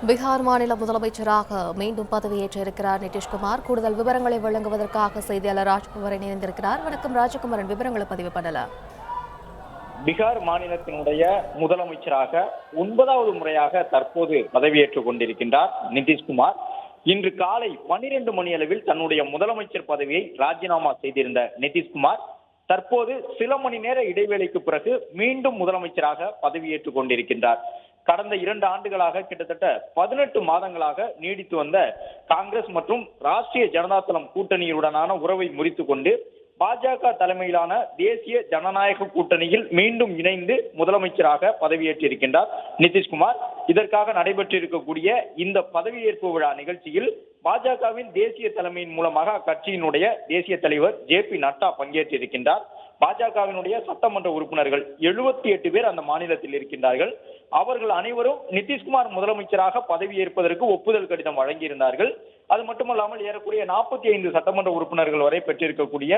பீகார் மாநில முதலமைச்சராக மீண்டும் பதவியேற்ற இருக்கிறார் நிதிஷ்குமார். கூடுதல் விவரங்களை வழங்குவதற்காக செய்தியாளர் ராஜ்குமாரன் இணைந்திருக்கிறார். வணக்கம் ராஜகுமாரன், விவரங்களை பதிவு பண்ணலாம். பீகார் மாநிலத்தினுடைய முதலமைச்சராக 9வது முறையாக தற்போது பதவியேற்றுக் கொண்டிருக்கின்றார் நிதிஷ்குமார். இன்று காலை 12 மணி அளவில் தன்னுடைய முதலமைச்சர் பதவியை ராஜினாமா செய்திருந்த நிதிஷ்குமார் தற்போது சில மணி நேர இடைவேளைக்கு பிறகு மீண்டும் முதலமைச்சராக பதவியேற்றுக் கொண்டிருக்கின்றார். கடந்த 2 ஆண்டுகளாக கிட்டத்தட்ட 18 மாதங்களாக நீடித்து வந்த காங்கிரஸ் மற்றும் ராஷ்டிரிய ஜனதாதளம் கூட்டணியுடனான உறவை முறித்துக் கொண்டு பாஜக தலைமையிலான தேசிய ஜனநாயக கூட்டணியில் மீண்டும் இணைந்து முதலமைச்சராக பதவியேற்றிருக்கின்றார் நிதிஷ்குமார். இதற்காக நடைபெற்றிருக்கக்கூடிய இந்த பதவியேற்பு விழா நிகழ்ச்சியில் பாஜகவின் தேசிய தலைமையின் மூலமாக அக்கட்சியினுடைய தேசிய தலைவர் ஜே.பி. நட்டா பங்கேற்றிருக்கின்றார். பாஜகவினுடைய சட்டமன்ற உறுப்பினர்கள் 78 பேர் அந்த மாநிலத்தில் இருக்கின்றார்கள். அவர்கள் அனைவரும் நிதிஷ்குமார் முதலமைச்சராக பதவியேற்பதற்கு ஒப்புதல் கடிதம் வழங்கியிருந்தார்கள். அது மட்டுமல்லாமல் ஏறக்குறைய 45 சட்டமன்ற உறுப்பினர்கள் வரை பெற்றிருக்கக்கூடிய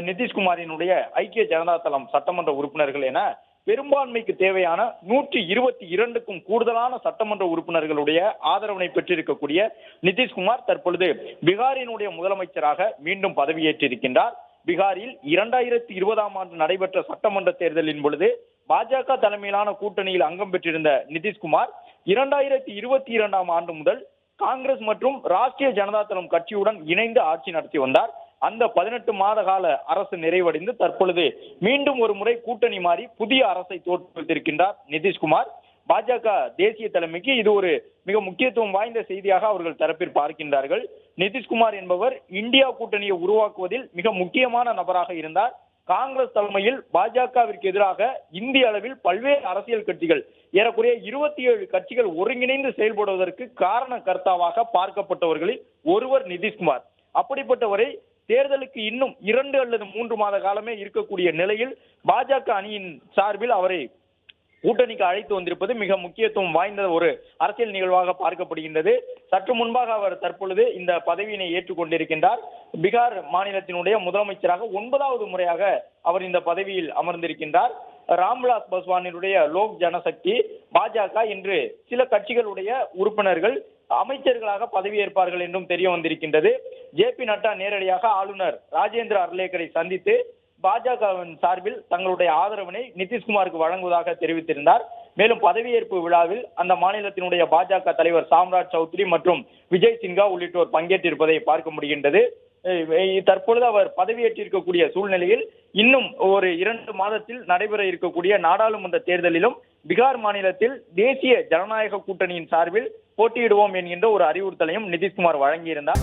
நிதிஷ்குமாரினுடைய ஐக்கிய ஜனதா தளம் சட்டமன்ற உறுப்பினர்கள் என பெரும்பான்மைக்கு தேவையான 122க்கும் கூடுதலான சட்டமன்ற உறுப்பினர்களுடைய ஆதரவினை பெற்றிருக்கக்கூடிய நிதிஷ்குமார் தற்பொழுது பீகாரினுடைய முதலமைச்சராக மீண்டும் பதவியேற்றிருக்கின்றார். பீகாரில் 2020ஆம் ஆண்டு நடைபெற்ற சட்டமன்ற தேர்தலின் பொழுது பாஜக தலைமையிலான கூட்டணியில் அங்கம் பெற்றிருந்த நிதிஷ்குமார் 2022ஆம் ஆண்டு முதல் காங்கிரஸ் மற்றும் ராஷ்டிரிய ஜனதாதளம் கட்சியுடன் இணைந்து ஆட்சி நடத்தி வந்தார். அந்த 18 மாத கால அரசு நிறைவடைந்து தற்பொழுது மீண்டும் ஒரு முறை கூட்டணி மாறி புதிய அரசை தோற்றுவித்திருக்கின்றார் நிதிஷ்குமார். பாஜக தேசிய தலைமைக்கு இது ஒரு மிக முக்கியத்துவம் வாய்ந்த செய்தியாக அவர்கள் தரப்பில் பார்க்கின்றார்கள். நிதிஷ்குமார் என்பவர் இந்தியா கூட்டணியை உருவாக்குவதில் மிக முக்கியமான நபராக இருந்தார். காங்கிரஸ் தலைமையில் பாஜகவிற்கு எதிராக இந்திய அளவில் பல்வேறு அரசியல் கட்சிகள் ஏறக்குறைய 27 கட்சிகள் ஒருங்கிணைந்து செயல்படுவதற்கு காரண கர்த்தாவாக பார்க்கப்பட்டவர்களில் ஒருவர் நிதிஷ்குமார். அப்படிப்பட்டவரை தேர்தலுக்கு இன்னும் 2 அல்லது 3 மாத காலமே இருக்கக்கூடிய நிலையில் பாஜக அணியின் சார்பில் அவரை கூட்டணிக்கு அழைத்து வந்திருப்பது மிக முக்கியத்துவம் வாய்ந்த ஒரு அரசியல் நிகழ்வாக பார்க்கப்படுகின்றது. சற்று முன்பாக அவர் தற்பொழுது இந்த பதவியினை ஏற்றுக்கொண்டிருக்கின்றார். பீகார் மாநிலத்தினுடைய முதலமைச்சராக 9வது முறையாக அவர் இந்த பதவியில் அமர்ந்திருக்கின்றார். ராம்விலாஸ் பாஸ்வானினுடைய லோக் ஜனசக்தி பாஜக இன்று சில கட்சிகளுடைய உறுப்பினர்கள் அமைச்சர்களாக பதவியேற்பார்கள் என்றும் தெரிய வந்திருக்கின்றது. ஜே.பி. நட்டா நேரடியாக ஆளுநர் ராஜேந்திர அர்லேக்கரை சந்தித்து பாஜகவின் சார்பில் தங்களுடைய ஆதரவினை நிதிஷ்குமாருக்கு வழங்குவதாக தெரிவித்திருந்தார். மேலும் பதவியேற்பு விழாவில் அந்த மாநிலத்தினுடைய பாஜக தலைவர் சாம்ராஜ் சௌத்ரி மற்றும் விஜய் சின்ஹா உள்ளிட்டோர் பங்கேற்றிருப்பதை பார்க்க முடிகின்றது. தற்பொழுது அவர் பதவியேற்றிருக்கக்கூடிய சூழ்நிலையில் இன்னும் ஒரு 2 மாதத்தில் நடைபெற இருக்கக்கூடிய நாடாளுமன்ற தேர்தலிலும் பீகார் மாநிலத்தில் தேசிய ஜனநாயக கூட்டணியின் சார்பில் போட்டியிடுவோம் என்கின்ற ஒரு அறிவுறுத்தலையும் நிதிஷ்குமார் வழங்கியிருந்தார்.